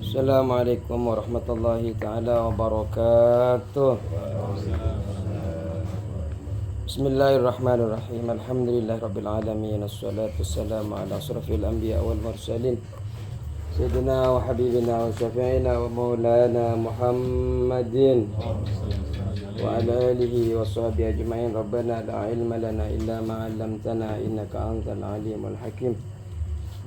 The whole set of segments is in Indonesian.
Assalamualaikum warahmatullahi ta'ala wabarakatuh. Bismillahirrahmanirrahim. Alhamdulillahi rabbil alamin. Assalatu wassalamu ala asrafil anbiya wal mursalin Sayyidina wa habibina wa syafi'ina wa maulana Muhammadin wa ala alihi wa sahbihi ajma'in. Rabbana la ilma lana illa ma 'allamtana innaka antal alimul hakim.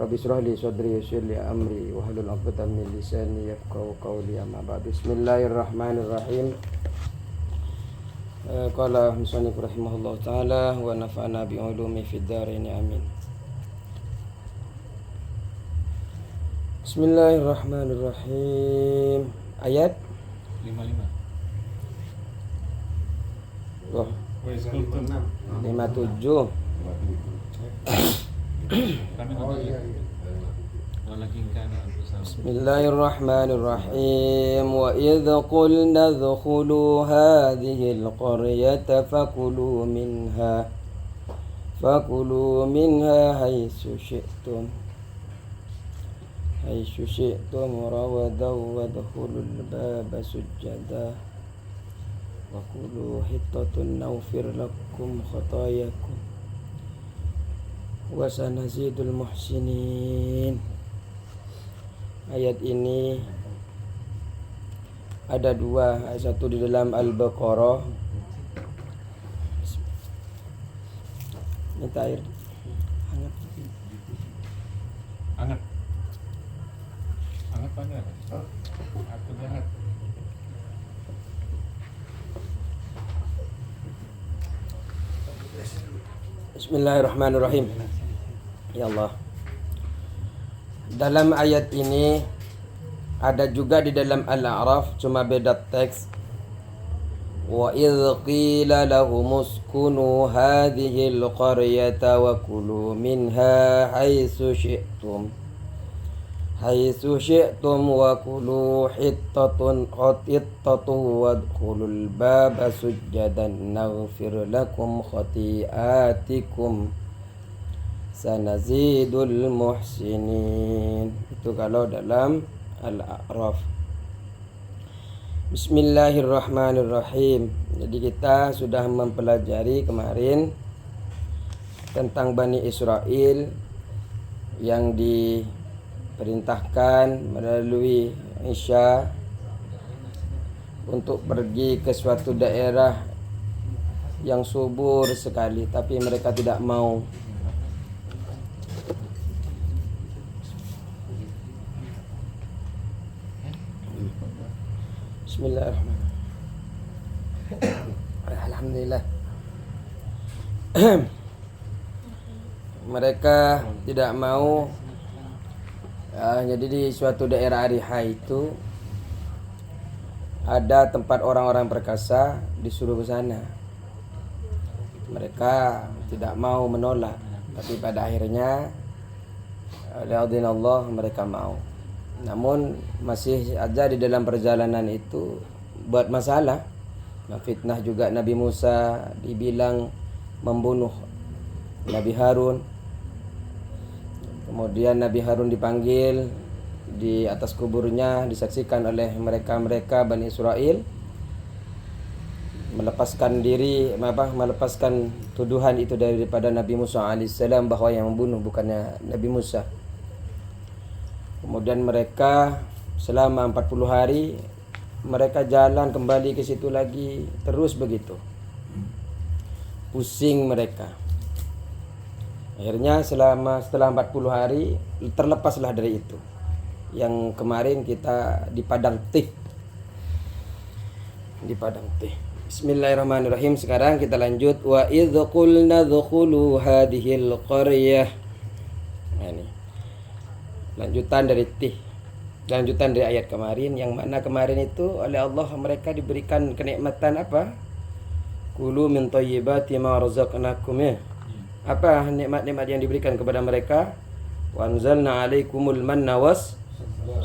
Rabbi shrah li sadri yassir li amri wahlul 'uqdatam min lisani yafqahu qawli. Amma ba'd. Bismillahirrahmanirrahim. Qala musannif rahimahullah taala wa nafa'ana bi ulumi fid dharain amin. Bismillahirrahmanirrahim. Ayat 55. Oh, 57. Bismillahirrahmanirrahim. Wa idh qulna adkhulu hadhihi al-qaryata fakulu minha haitsu syi'tum rawadaw wadkhulul baba sujada wa qulu hittatun naghfir lakum khatayakum wa sanazidul muhsinin. Ayat ini ada dua, satu di dalam Al-Baqarah. Minta air hangat. Hangat panas. Aku hangat. Bismillahirrahmanirrahim. Ya Allah. Dalam ayat ini ada juga di dalam Al-A'raf, cuma beda teks. Wa idh qila lahum uskunu hadhihi al-qaryata wa kulu minha haitsu syi'tum wa kulu hittatun wadkhulul baba sujjadan naghfir lakum khati'atikum sanazidul muhsinin. Itu kalau dalam Al-A'raf. Bismillahirrahmanirrahim. Jadi kita sudah mempelajari kemarin tentang Bani Israel yang diperintahkan melalui Isya untuk pergi ke suatu daerah yang subur sekali, tapi mereka tidak mau. Bismillahirrahmanirrahim. Alhamdulillah. Mereka tidak mau. Jadi di suatu daerah Ariha itu ada tempat orang-orang perkasa, disuruh ke sana. Mereka tidak mau, menolak, tapi pada akhirnya oleh Allah mereka mau. Namun masih aja di dalam perjalanan itu buat masalah, fitnah juga Nabi Musa, dibilang membunuh Nabi Harun. Kemudian Nabi Harun dipanggil di atas kuburnya, disaksikan oleh mereka Bani Israel, melepaskan tuduhan itu daripada Nabi Musa alaihissalam bahwa yang membunuh bukannya Nabi Musa. Kemudian mereka selama 40 hari mereka jalan kembali ke situ lagi, terus begitu. Pusing mereka. Akhirnya setelah 40 hari terlepaslah dari itu. Yang kemarin kita di Padang Tih. Bismillahirrahmanirrahim. Sekarang kita lanjut. Wa idh qulna dkhulu hadhil qaryah. Ini lanjutan dari ayat kemarin, yang mana kemarin itu oleh Allah mereka diberikan kenikmatan apa? Kulu min thayyibati ma razaqnakum. Apa nikmat-nikmat yang diberikan kepada mereka? Wa anzalna 'alaikumul manna was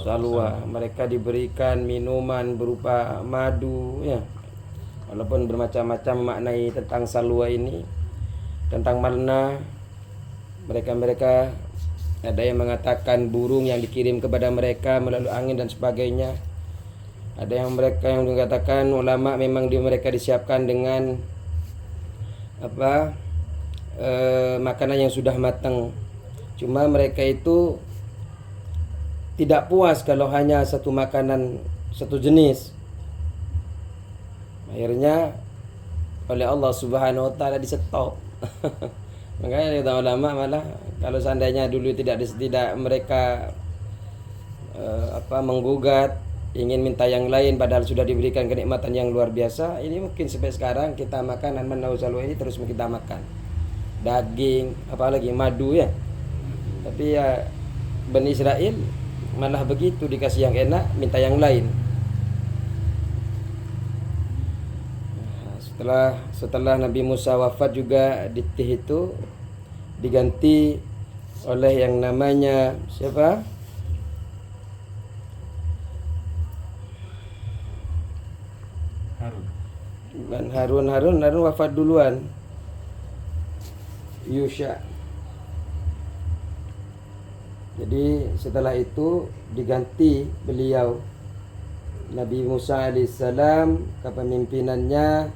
salwa. Mereka diberikan minuman berupa madu, ya. Walaupun bermacam-macam maknai tentang salwa ini, tentang manna, mereka Ada yang mengatakan burung yang dikirim kepada mereka melalui angin dan sebagainya. Ada yang mereka yang mengatakan ulama memang mereka disiapkan dengan makanan yang sudah matang. Cuma mereka itu tidak puas kalau hanya satu makanan satu jenis. Akhirnya oleh Allah Subhanahu wa taala di-stop. Makanya kata ulama malah kalau seandainya dulu tidak mereka menggugat ingin minta yang lain padahal sudah diberikan kenikmatan yang luar biasa, ini mungkin sampai sekarang kita makan An-Man ini terus kita makan daging apalagi madu ya. Tapi ya Bani Israel malah begitu, dikasih yang enak minta yang lain. Setelah Nabi Musa wafat juga Tih itu diganti oleh yang namanya siapa? Harun wafat duluan. Yusha. Jadi setelah itu diganti beliau Nabi Musa alaihissalam, kepemimpinannya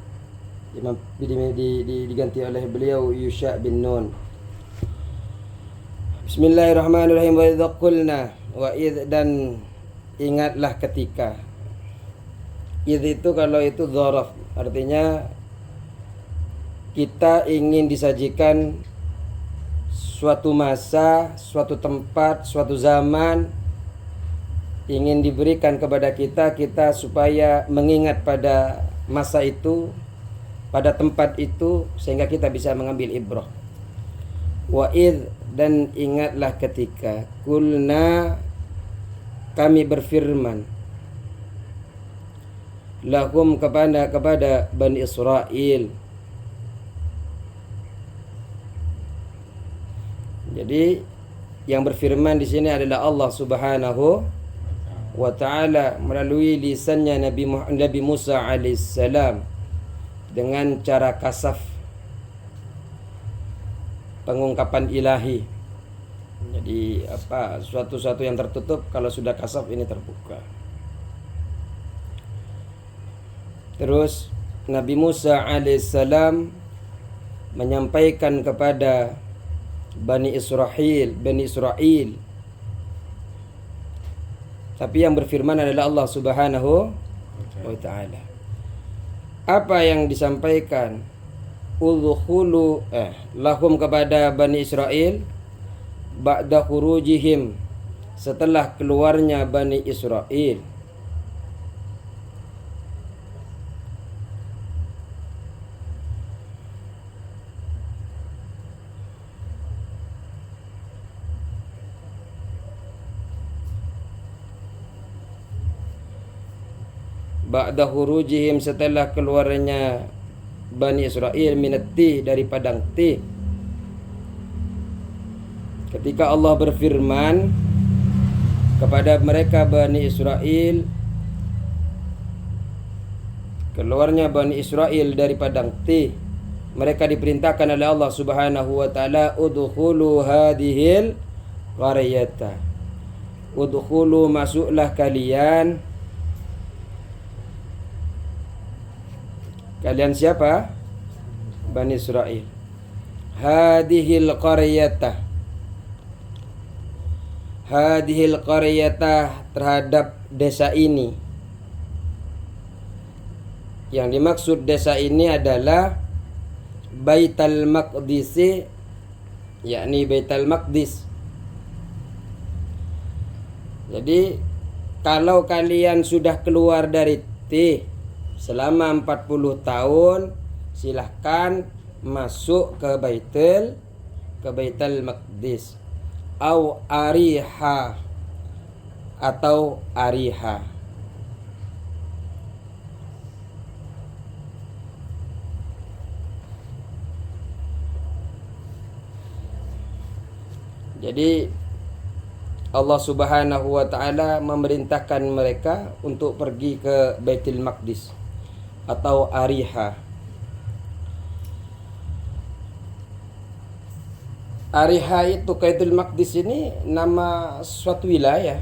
diganti oleh beliau Yusha bin Nun. Bismillahirrahmanirrahim. Wa idza qulna wa dan ingatlah ketika. Itu kalau itu dzaraf, artinya kita ingin disajikan suatu masa, suatu tempat, suatu zaman, ingin diberikan kepada kita supaya mengingat pada masa itu, pada tempat itu, sehingga kita bisa mengambil ibrah. Wa dan ingatlah ketika kulna kami berfirman lahum kepada Bani Israel. Jadi yang berfirman di sini adalah Allah Subhanahu wa taala melalui lisannya Nabi Musa alaihissalam dengan cara kasaf, pengungkapan ilahi. Jadi suatu yang tertutup kalau sudah kasaf ini terbuka. Terus Nabi Musa alaihissalam menyampaikan kepada Bani Israel. Tapi yang berfirman adalah Allah Subhanahu wa taala. Apa yang disampaikan? Udkhulu lahum kepada Bani Israel ba'da khurujihim, setelah keluarnya Bani Israel. Ba'da khurujihim, setelah keluarnya Bani Israel minati, dari padang Tih. Ketika Allah berfirman kepada mereka Bani Israel, keluarnya Bani Israel dari padang Tih, mereka diperintahkan oleh Allah Subhanahu wa taala, udkhulu hadhil qaryata. Udkhulu, masuklah kalian. Kalian siapa? Bani Israel. Hadhil qaryata. Hadhil qaryata, terhadap desa ini. Yang dimaksud desa ini adalah Baitul Maqdis, yakni Baitul Maqdis. Jadi kalau kalian sudah keluar dari Tih selama 40 tahun, silahkan masuk ke Baitul Maqdis atau Ariha Jadi Allah Subhanahu wa taala memerintahkan mereka untuk pergi ke Baitul Maqdis atau Ariha. Ariha itu Baitul Maqdis ini nama suatu wilayah,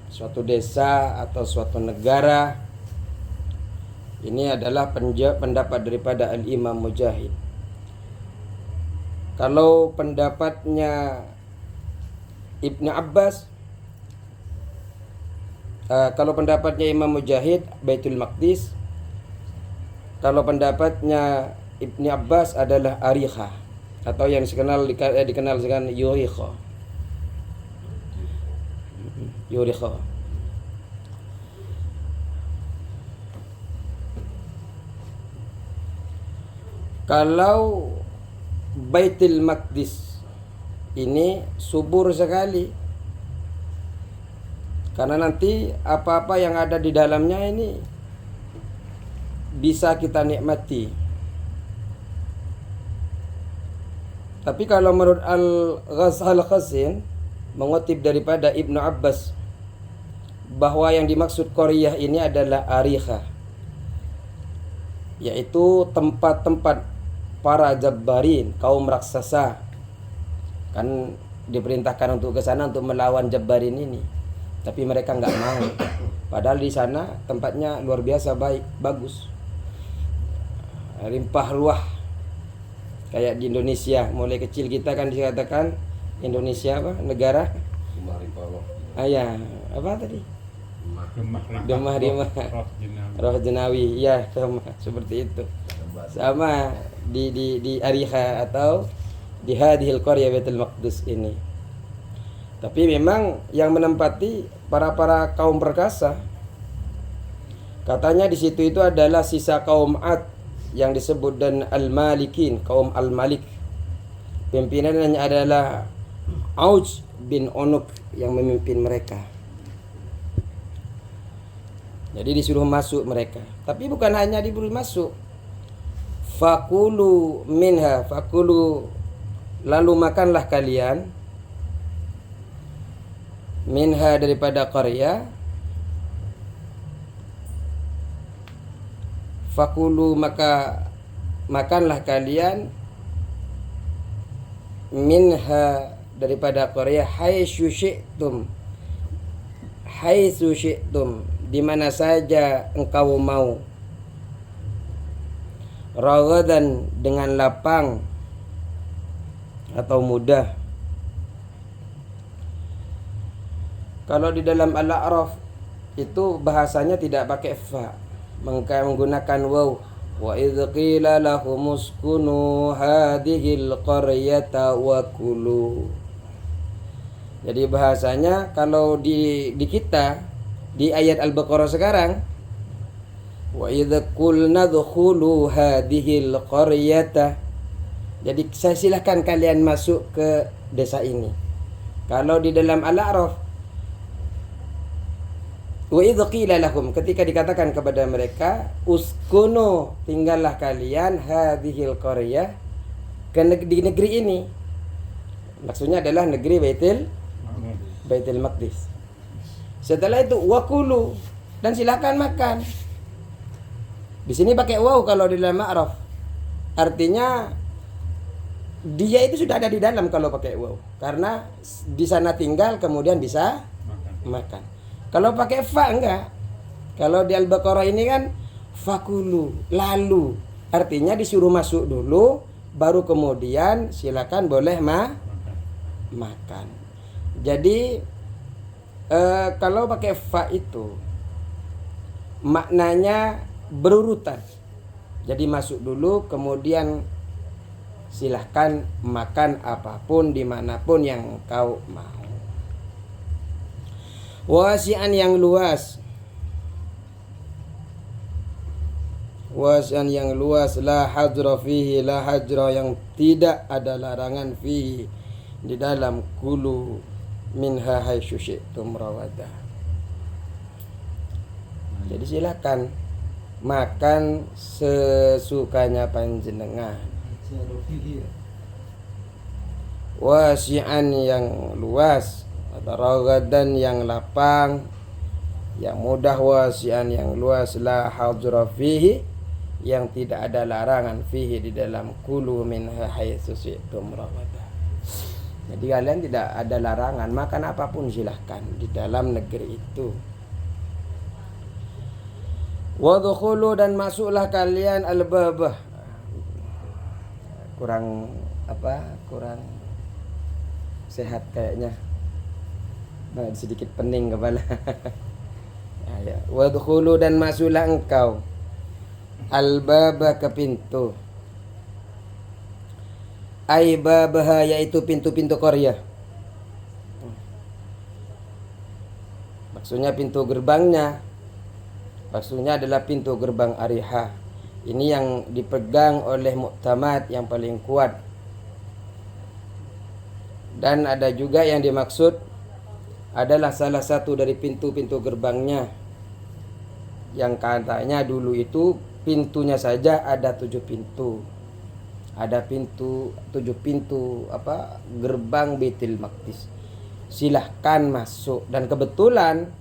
suatu desa atau suatu negara. Ini adalah pendapat daripada Al-Imam Mujahid. Kalau pendapatnya Ibnu Abbas, kalau pendapatnya Imam Mujahid Baitul Maqdis, kalau pendapatnya Ibnu Abbas adalah Ariha, atau yang dikenal dengan Yuriqa. Kalau Baitul Maqdis ini subur sekali, karena nanti apa-apa yang ada di dalamnya ini bisa kita nikmati. Tapi kalau menurut Al-Qasim mengutip daripada Ibnu Abbas bahwa yang dimaksud Qaryah ini adalah Ariha, yaitu tempat-tempat para jabbarin, kaum raksasa. Kan diperintahkan untuk ke sana untuk melawan jabbarin ini, tapi mereka nggak mau. Padahal di sana tempatnya luar biasa baik, bagus, limpah ruah. Kayak di Indonesia, mulai kecil kita kan dikatakan Indonesia apa? Negara ayah apa tadi? Demah Roh Jenawi. Ya, sama seperti itu. Sama di Ariha atau di hadhil qaryah Baitul Maqdis ini. Tapi memang yang menempati para kaum perkasa. Katanya di situ itu adalah sisa kaum Ad yang disebut dan Al-Malikin, kaum Al-Malik. Pimpinannya adalah Auj bin Onuk yang memimpin mereka. Jadi disuruh masuk mereka. Tapi bukan hanya diberi masuk. Fakulu minha, fakulu, lalu makanlah kalian minha daripada qaryah. Fakulu, maka makanlah kalian minha daripada qaryah haitsu syi'tum, haitsu syi'tum, di mana saja engkau mau, ragadan, dengan lapang atau mudah. Kalau di dalam Al-A'raf itu bahasanya tidak pakai fa, menggunakan waw. Wa idz qila lahum uskunu hadhil qaryata wa kulu. Jadi bahasanya kalau di kita di ayat Al-Baqarah sekarang, wa idz qulna dkhulu hadhil qaryata, jadi saya silahkan kalian masuk ke desa ini. Kalau di dalam Al-A'raf, wa idz qila lahum, ketika dikatakan kepada mereka, uskunu, tinggallah kalian, hadhil qaryah, di negeri ini. Maksudnya adalah negeri Baitul Maqdis. Setelah itu wakulu, dan silakan makan. Di sini pakai waw kalau di dalam A'raf. Artinya dia itu sudah ada di dalam kalau pakai waw, karena di sana tinggal kemudian bisa makan. Kalau pakai fa enggak. Kalau di Al-Baqarah ini kan fakulu, lalu, artinya disuruh masuk dulu, baru kemudian silakan boleh makan. Jadi kalau pakai fa itu maknanya berurutan. Jadi masuk dulu, kemudian silahkan makan apapun dimanapun yang kau mau. Wasi'an, yang luas. Wasi'an, yang luas. La hajra fihi, la hajra, yang tidak ada larangan fihi, di dalam kulu minha haitsu syi'tum rawadah. Jadi silakan makan sesukanya panjenengan. Wasi'an, yang luas, atau ragadan, yang lapang, yang mudah. Wasi'an, yang luas. La hajra fihi, yang tidak ada larangan fihi, di dalam kulu minha haitsu syi'tum rawadah. Jadi kalian tidak ada larangan, makan apapun silahkan di dalam negeri itu. Wadkhulu, dan masuklah kalian al-babah. Kurang sehat kayaknya. Nah, sedikit pening kepala. Ya. Wadkhulu, dan masuklah engkau al-babah, ke pintu. Ai babaha, yaitu pintu-pintu Qaryah. Maksudnya pintu gerbangnya. Maksudnya adalah pintu gerbang Ariha. Ini yang dipegang oleh Mu'tamad yang paling kuat. Dan ada juga yang dimaksud adalah salah satu dari pintu-pintu gerbangnya, yang katanya dulu itu pintunya saja ada 7 pintu. Ada 7 pintu gerbang Baitul Maqdis. Silahkan masuk, dan kebetulan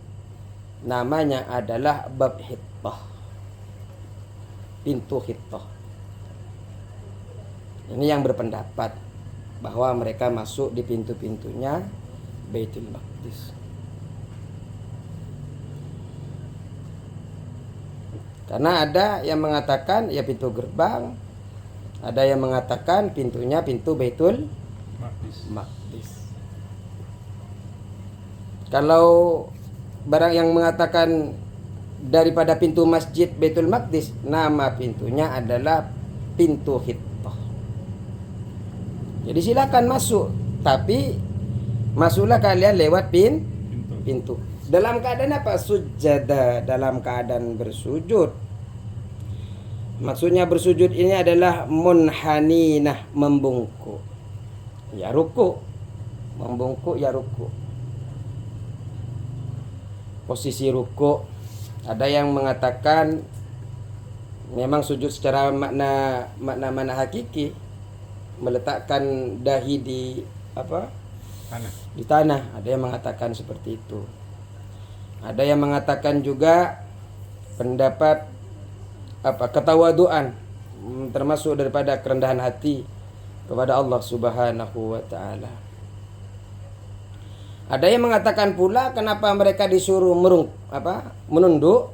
namanya adalah Bab Hittah, pintu Hittah. Ini yang berpendapat bahwa mereka masuk di pintu-pintunya Baitul Maqdis. Karena ada yang mengatakan ya pintu gerbang, ada yang mengatakan pintunya pintu Baitul Maqdis. Kalau barang yang mengatakan daripada pintu Masjid Baitul Maqdis, nama pintunya adalah pintu Hittah. Jadi silakan masuk, tapi masuklah kalian lewat pintu. Dalam keadaan apa? Sujada, dalam keadaan bersujud. Maksudnya bersujud ini adalah munhaninah, membungkuk. Ya ruku. Membungkuk ya ruku. Posisi ruku, ada yang mengatakan memang sujud secara makna hakiki, meletakkan dahi di di tanah. Ada yang mengatakan seperti itu. Ada yang mengatakan juga pendapat ketawaduan, termasuk daripada kerendahan hati kepada Allah Subhanahu wa taala. Ada yang mengatakan pula kenapa mereka disuruh menunduk?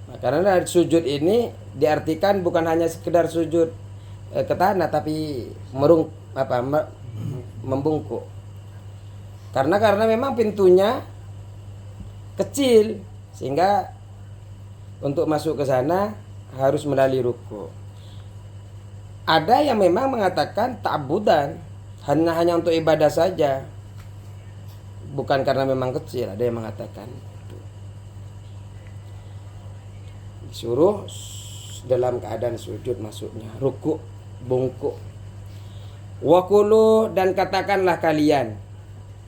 Nah, karena sujud ini diartikan bukan hanya sekedar sujud ke tanah, tapi membungkuk. Karena memang pintunya kecil, sehingga untuk masuk ke sana harus melalui ruku. Ada yang memang mengatakan ta'abudan, hanya untuk ibadah saja, bukan karena memang kecil. Ada yang mengatakan disuruh dalam keadaan sujud masuknya, ruku, bungkuk. Wakulu, dan katakanlah kalian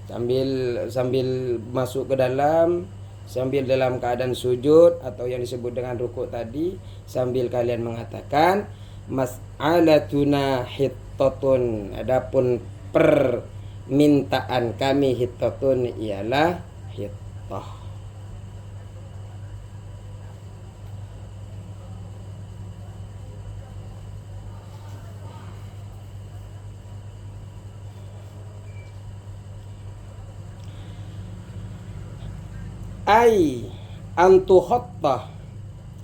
sambil masuk ke dalam, sambil dalam keadaan sujud atau yang disebut dengan ruku tadi, sambil kalian mengatakan mas'alatuna hittatun, adapun permintaan kami hittatun ialah hittah. Ai antuhatta,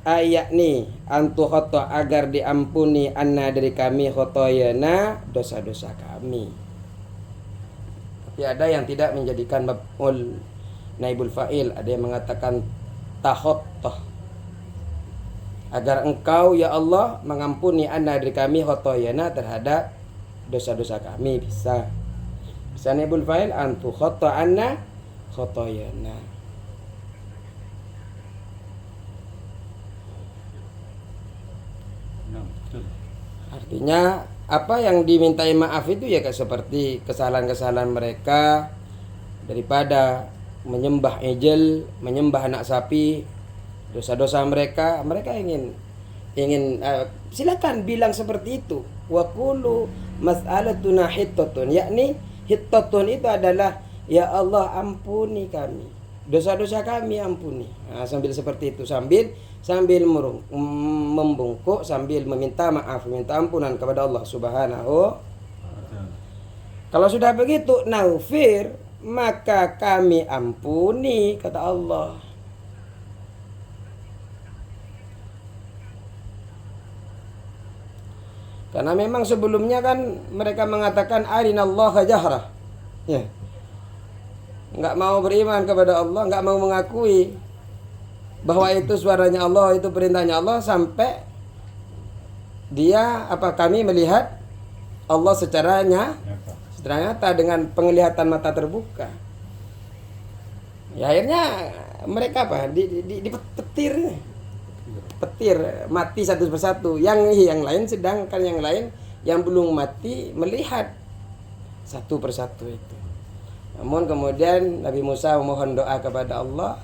yakni antuhatta, agar diampuni anna dari kami khotoyana, dosa-dosa kami. Tapi ada yang tidak menjadikan maf'ul naibul fa'il, ada yang mengatakan tahatta, agar engkau ya Allah mengampuni anna dari kami khotoyana, terhadap dosa-dosa kami. Bisa naibul fa'il antuhatta anna khotoyana. Artinya apa yang dimintai maaf itu ya seperti kesalahan-kesalahan mereka, daripada menyembah ejel, menyembah anak sapi, dosa-dosa mereka ingin silakan bilang seperti itu. Wa qulu mas'alatuna hittatun, yakni hittatun itu adalah ya Allah ampuni kami, dosa-dosa kami ampuni. Nah, sambil seperti itu, sambil membungkuk, sambil meminta maaf, meminta ampunan kepada Allah Subhanahu. Kalau sudah begitu, naufir, maka kami ampuni, kata Allah. Karena memang sebelumnya kan mereka mengatakan arinallaha jahra. Ya. Enggak mau beriman kepada Allah, enggak mau mengakui bahwa itu suaranya Allah, itu perintahnya Allah, sampai dia kami melihat Allah secara nyata dengan penglihatan mata terbuka. Ya akhirnya mereka dipetir, mati satu persatu. Yang lain, sedangkan yang lain yang belum mati melihat satu persatu itu. Namun kemudian Nabi Musa memohon doa kepada Allah,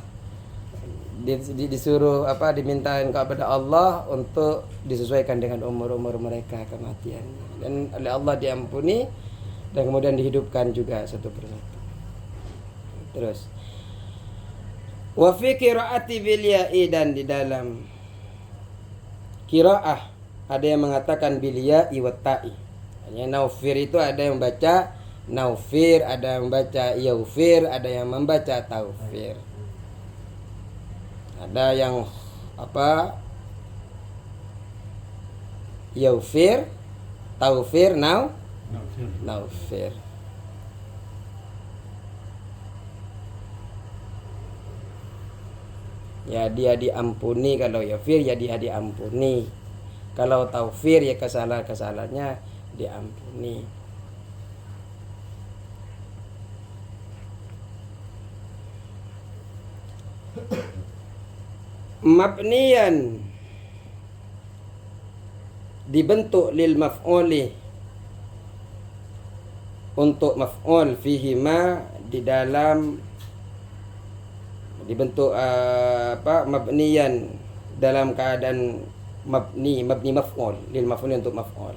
disuruh dimintain kepada Allah untuk disesuaikan dengan umur mereka kematiannya, dan oleh Allah diampuni dan kemudian dihidupkan juga satu persatu. Terus wa fi qiraati bil ya'i, dan di dalam qiraah ada yang mengatakan bil ya'i wa ta'i. Hanya naufir itu ada yang membaca naufir, ada yang membaca yaufir, ada yang membaca taufir. Ada yang yaufir, taufir, naufir. Ya dia diampuni. Kalau yaufir ya dia diampuni. Kalau taufir ya kesalahannya diampuni. Mabniyan, dibentuk lil maf'uli, untuk maf'ul fihi ma, di dalam dibentuk mabniyan dalam keadaan mabni maf'ul, lil maf'ul untuk maf'ul.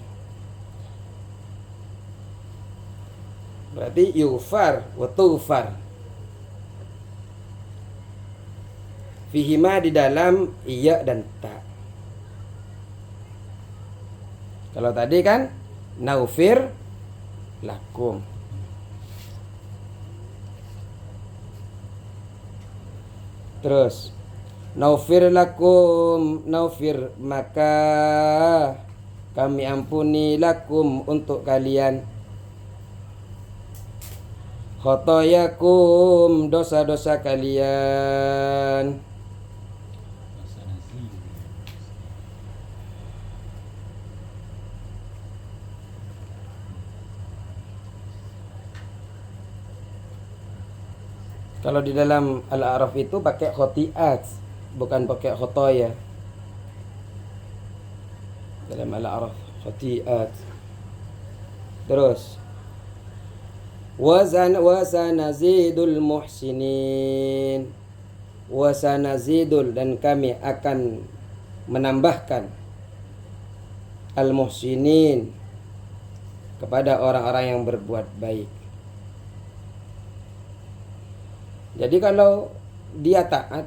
Berarti yufar wa tufar. Fihima di dalam iya dan ta. Kalau tadi kan naufir lakum. Terus naufir lakum, naufir maka kami ampuni lakum untuk kalian, khotoyakum dosa-dosa kalian. Kalau di dalam Al-A'raf itu pakai khotiat, bukan pakai khotoya. Dalam Al-A'raf khotiat. Terus wasanazidul muhsinin, wasanazidul, dan kami akan menambahkan al-muhsinin, kepada orang-orang yang berbuat baik. Jadi kalau dia taat,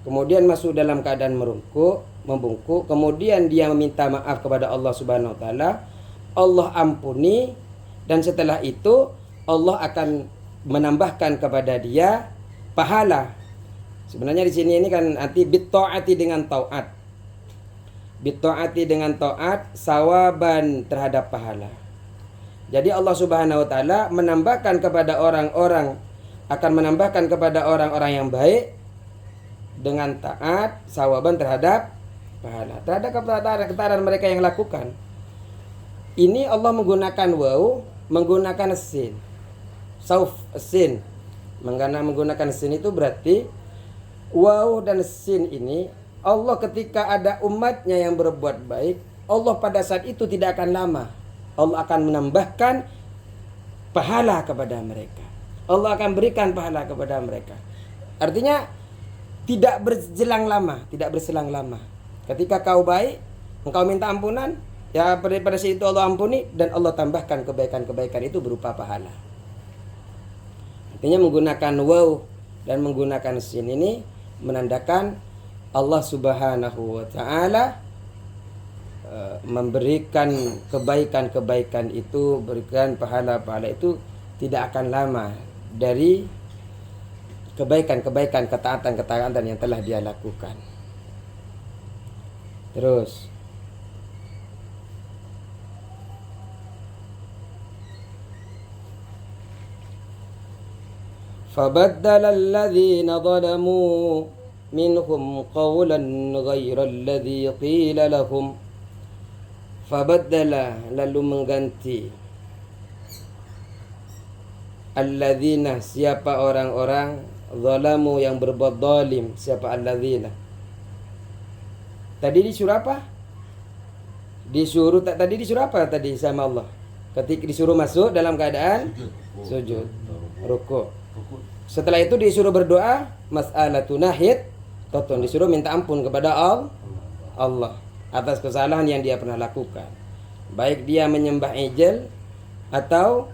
kemudian masuk dalam keadaan membungkuk, kemudian dia meminta maaf kepada Allah Subhanahu wa taala, Allah ampuni, dan setelah itu Allah akan menambahkan kepada dia pahala. Sebenarnya di sini ini kan nanti bitta'ati dengan taat. Bitta'ati dengan taat, sawaban terhadap pahala. Jadi Allah Subhanahu wa taala menambahkan kepada orang-orang, akan menambahkan kepada orang-orang yang baik dengan taat, sawaban terhadap pahala, terhadap ketaatan mereka yang lakukan. Ini Allah menggunakan waw, menggunakan sin, sauf sin. Menggunakan sin itu berarti waw dan sin ini, Allah ketika ada umatnya yang berbuat baik, Allah pada saat itu tidak akan lama, Allah akan menambahkan pahala kepada mereka. Allah akan berikan pahala kepada mereka. Artinya tidak berselang lama. Ketika kau baik, engkau minta ampunan, ya pada saat itu Allah ampuni, dan Allah tambahkan kebaikan-kebaikan itu berupa pahala. Artinya menggunakan waw dan menggunakan sin ini menandakan Allah Subhanahu wa taala memberikan kebaikan-kebaikan itu, berikan pahala-pahala itu tidak akan lama dari kebaikan-kebaikan, ketaatan-ketaatan yang telah dia lakukan. Terus فبدل الذين ظلموا منهم قولا غير الذي قيل لهم. فبدل, lalu mengganti, alladzina, siapa orang-orang, zalamu, yang berbuat zalim. Siapa alladzina? Tadi disuruh apa? Tadi disuruh apa tadi sama Allah? Ketika disuruh masuk dalam keadaan sujud, rukuk. Setelah itu disuruh berdoa, mas'alatuna hittatun, disuruh minta ampun kepada Allah atas kesalahan yang dia pernah lakukan. Baik dia menyembah ijel atau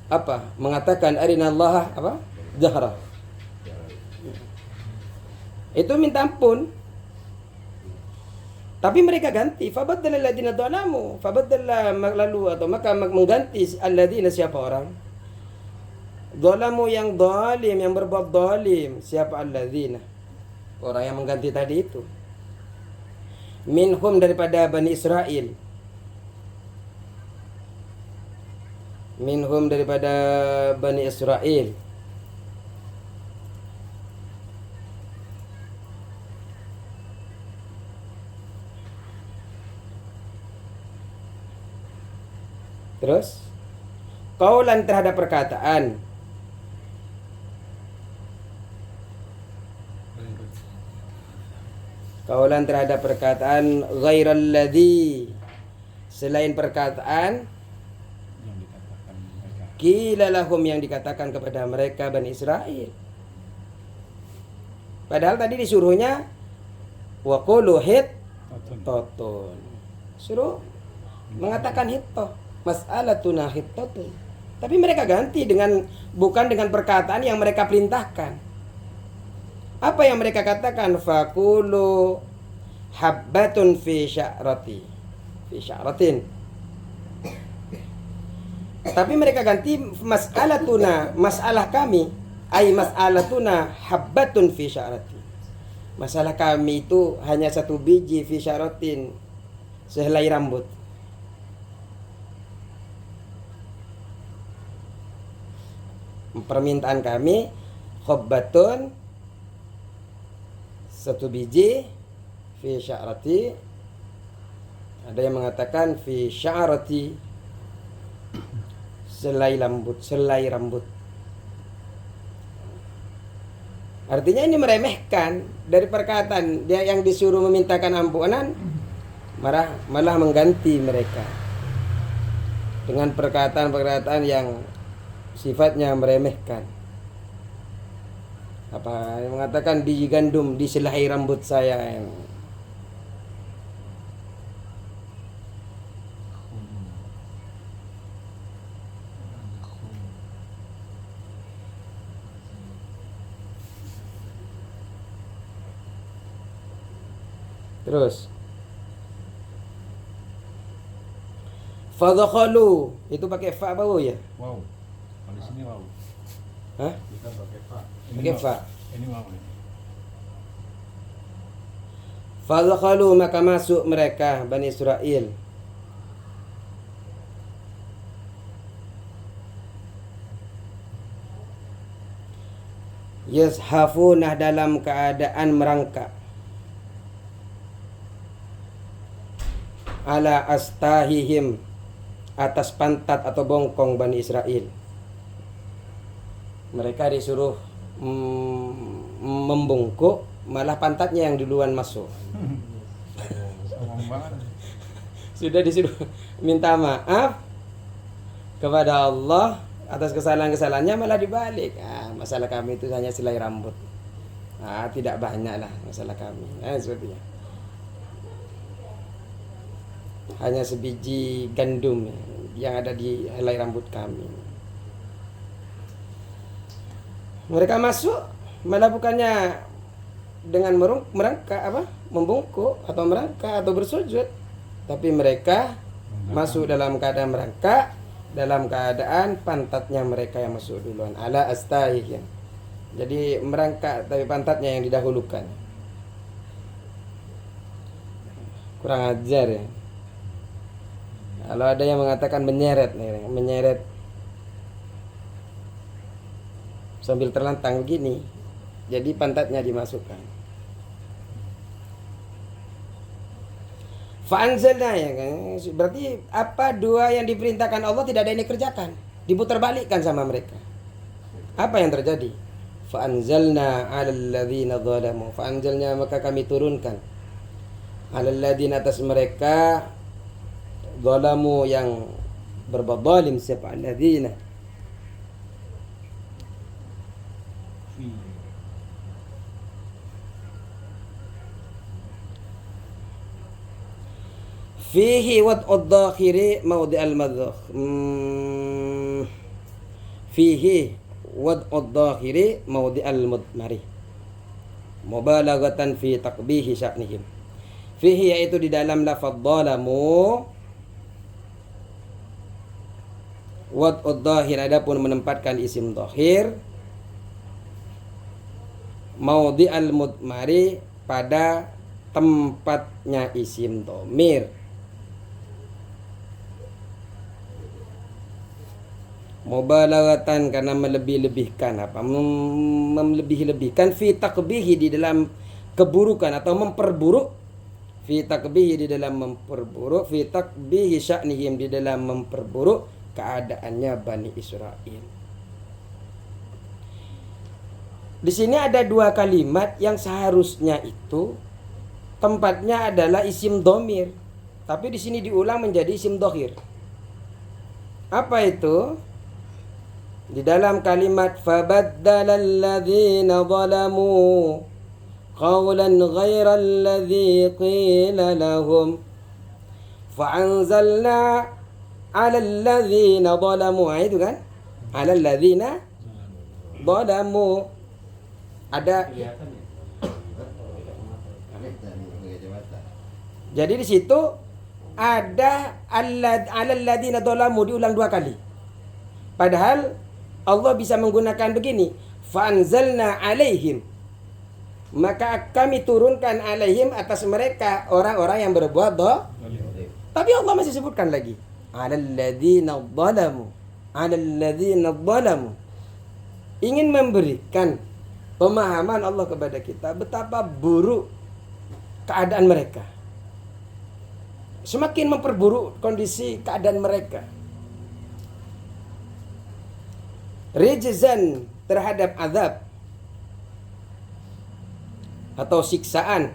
apa? Mengatakan arinallaha apa? Jahra. Itu minta ampun. Tapi mereka ganti, fabaddala alladziina dzalamu, fabaddala, lalu atau maka mengganti alladzina, siapa orang? Dzalamu, yang zalim, yang berbuat zalim. Siapa alladzina? Orang yang mengganti tadi itu. Minhum, daripada Bani Israel. Minhum, daripada Bani Israel. Terus qaulan, terhadap perkataan. Qaulan, terhadap perkataan, ghairal ladzi, selain perkataan yang dikatakan mereka. qila lahum, yang dikatakan kepada mereka Bani Israel. Padahal tadi disuruhnya wa qulu hittatun, suruh mengatakan hittah, mas'alatuna hittatun. Tapi mereka ganti bukan dengan perkataan yang mereka perintahkan. Apa yang mereka katakan? Faqulu habbatun fi sya'ratin. Tapi mereka ganti mas'alatuna, masalah kami, ay mas'alatuna habbatun fi sya'ratin. Masalah kami itu hanya satu biji, fi sya'ratin, sehelai rambut. Permintaan kami khabbatun, satu biji, fi sya'rati, ada yang mengatakan fi sya'rati, selai rambut. Artinya ini meremehkan dari perkataan dia yang disuruh memintakan ampunan, malah mengganti mereka dengan perkataan-perkataan yang sifatnya meremehkan. Apa yang mengatakan biji gandum di selai rambut saya. Terus fadkhalu, itu pakai fa bau ya? Wow. Kalau di sini wow. Hah? Kita pakai fa. Pakai fa. Ini wow. Ini. Fadkhalu, maka masuk mereka Bani Israel. Yazhafunah, dalam keadaan merangkak, ala astahihim, atas pantat atau bongkong Bani Israel. Mereka disuruh membungkuk, malah pantatnya yang duluan masuk. Sombong banget. Sudah disuruh minta maaf kepada Allah atas kesalahan-kesalahannya, malah dibalik. Masalah kami itu hanya selai rambut. Tidak banyak lah masalah kami. Sepertinya hanya sebiji gandum yang ada di helai rambut kami. Mereka masuk, malah bukannya dengan merangkak, membungkuk atau merangkak atau bersujud, Tapi mereka masuk dalam keadaan merangkak, dalam keadaan pantatnya mereka yang masuk duluan. Ala astahihim. Jadi merangkak tapi pantatnya yang didahulukan. Kurang ajar ya. Kalau ada yang mengatakan menyeret nih, menyeret sambil terlentang begini, jadi pantatnya dimasukkan. Fa'anzalna ya kan? Berarti apa dua yang diperintahkan Allah tidak ada yang dikerjakan, diputarbalikkan sama mereka. Apa yang terjadi? Fa'anzalna 'alal ladzina zalamu. Fa'anzalna maka kami turunkan 'alal ladzina atas mereka zalamu yang berbuat zalim, siapa alladzina fihi wad'ud dakhiri mawdi'al madhukh. Fihi wad'ud dakhiri mawdi'al mudmari mubalaghatan fi taqbihi sya'nihim. Fihi yaitu di dalam lafadz zalamu, wad'ud dhahir adapun menempatkan isim dhahir, mawdi'al mudmari pada tempatnya isim dhamir. Mubalaghatan karena melebih-lebihkan apa? Melebih-lebihkan fi taqbihi di dalam keburukan atau memperburuk, fi taqbihi di dalam memperburuk, fi taqbihi sya'nihim di dalam memperburuk keadaannya Bani Israel. Di sini ada dua kalimat yang seharusnya itu tempatnya adalah isim dhamir, tapi di sini diulang menjadi isim dhahir. Apa itu? Di dalam kalimat fabaddalal ladzina zalamu qawlan ghairal ladzi qila lahum fa'anzalna 'alal ladzina zalamu. Itu kan? 'Alal ladzina zalamu. Ada. Jadi di situ ada 'alal ladzina zalamu diulang dua kali. Padahal Allah bisa menggunakan begini, fa'anzalna 'alaihim. Maka kami turunkan 'alaihim atas mereka orang-orang yang berbuat zalim. Tapi Allah masih sebutkan lagi, 'alal ladzina zalamu. 'Alal ladzina zalamu. Ingin memberikan pemahaman Allah kepada kita betapa buruk keadaan mereka. Semakin memperburuk kondisi keadaan mereka. Rijzan terhadap azab atau siksaan.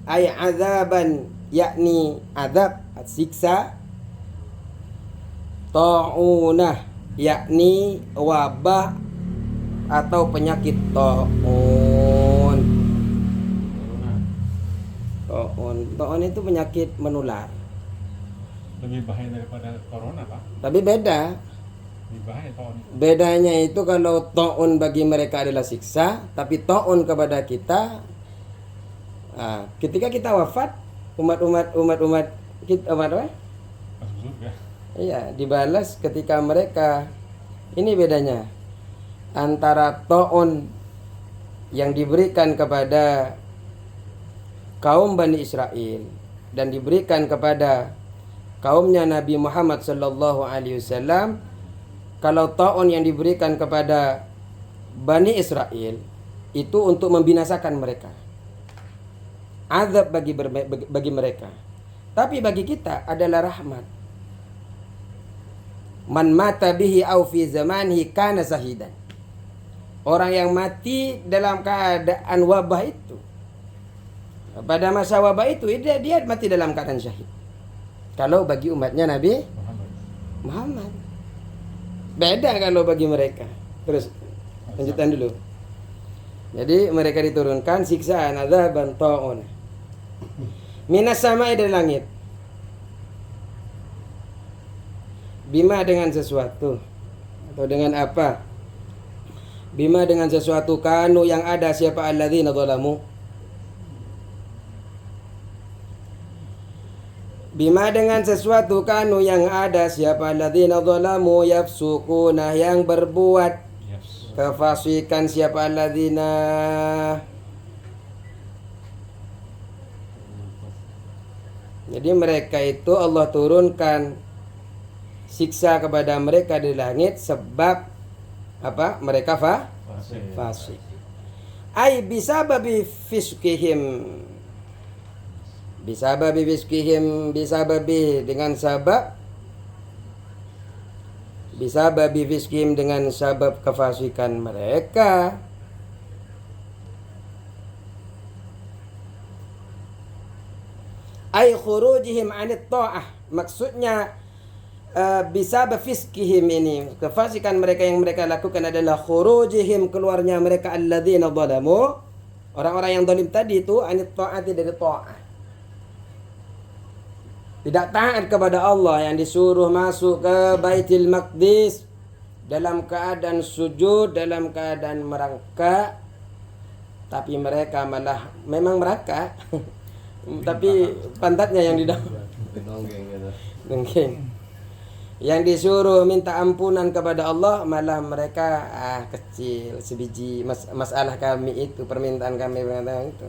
Ay azaban yakni azab, siksa. Ta'unah yakni wabah atau penyakit ta'un. Ta'un itu penyakit menular. Lebih bahaya daripada corona, Pak. Tapi beda. Lebih bahaya ta'un. Bedanya itu kalau ta'un bagi mereka adalah siksa, tapi ta'un kepada kita, ketika kita wafat, umat kita apa? Masuk surga. Iya, dibalas ketika mereka. Ini bedanya antara ta'un yang diberikan kepada kaum Bani Israel dan diberikan kepada kaumnya Nabi Muhammad sallallahu alaihi wasallam. Kalau ta'un yang diberikan kepada Bani Israel itu untuk membinasakan mereka, azab bagi mereka. Tapi bagi kita adalah rahmat. Man mata bihi au fi zamanihi kana sahidan. Orang yang mati dalam keadaan wabah itu, pada masa wabah itu dia mati dalam keadaan syahid. Kalau bagi umatnya Nabi Muhammad. Beda kalau bagi mereka. Terus lanjutan dulu. Jadi mereka diturunkan siksaan azaban ta'un minas sama'i dari langit. Bima dengan sesuatu. Atau dengan apa? Bima dengan sesuatu kanu yang ada siapa alladzina zalamu. Bima dengan sesuatu kanu yang ada siapa alladzina zalamu yafsukuna yang berbuat Yes. kefasikan siapa alladzina jadi mereka itu Allah turunkan siksa kepada mereka di langit sebab apa? Mereka fasik. Ai bisababi fiskihim. Bisababi fiskihim, bisababi dengan sabab bisababi fiskihim dengan sabab kefasikan mereka. Ai khurujihim 'anit ta'ah. Maksudnya bisa fiskihim ini kefasikan mereka yang mereka lakukan adalah khurujihim keluarnya mereka alladzina zalamu orang-orang yang zalim tadi itu anit ta'ati dari ta'ah. Tidak taat kepada Allah yang disuruh masuk ke Baitul Maqdis dalam keadaan sujud, dalam keadaan merangkak, tapi mereka malah memang merangkak tapi pantatnya yang di dalam dongeng. Yang disuruh minta ampunan kepada Allah malah mereka kecil sebiji masalah kami itu permintaan kami itu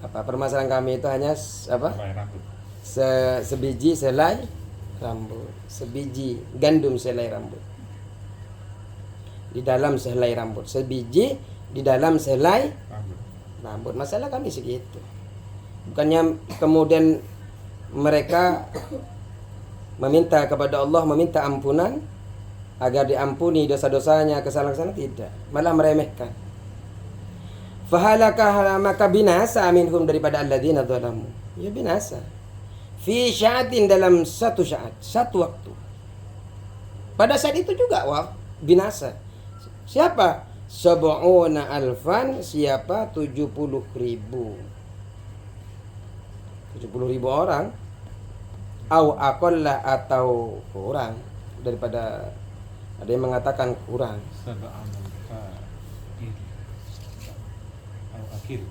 apa permasalahan kami itu hanya apa sebiji selai rambut, sebiji gandum selai rambut di dalam selai rambut, sebiji di dalam selai rambut. Masalah kami segitu. Bukannya kemudian mereka meminta kepada Allah, meminta ampunan agar diampuni dosa-dosanya, kesalahan-kesalahan, tidak, malah meremehkan. Fahalakah maka binasa minhum daripada alladzina zalamu. Ya binasa. Fi sya'atin dalam satu syaat, satu waktu. Pada saat itu juga binasa. Siapa? Sab'una alfan, siapa? 70.000. 70.000 orang. Au aqalla atau kurang daripada ada yang mengatakan kurang. Akhir.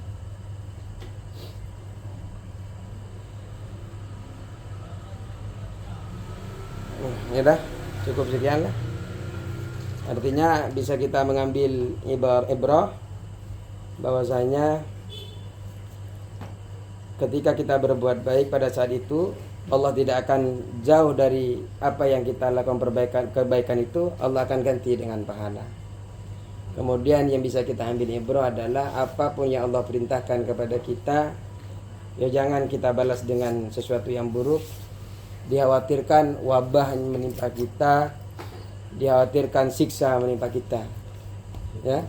Ya dah, cukup sekian lah. Artinya bisa kita mengambil ibrah bahwasanya ketika kita berbuat baik pada saat itu Allah tidak akan jauh dari apa yang kita lakukan kebaikan itu, Allah akan ganti dengan pahala. Kemudian yang bisa kita ambil ibrah adalah apapun yang Allah perintahkan kepada kita, ya jangan kita balas dengan sesuatu yang buruk. Dikhawatirkan wabah menimpa kita, dikhawatirkan siksa menimpa kita. Ya.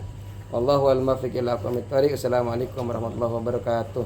Wallahu a'lam bishawab. Assalamualaikum warahmatullahi wabarakatuh.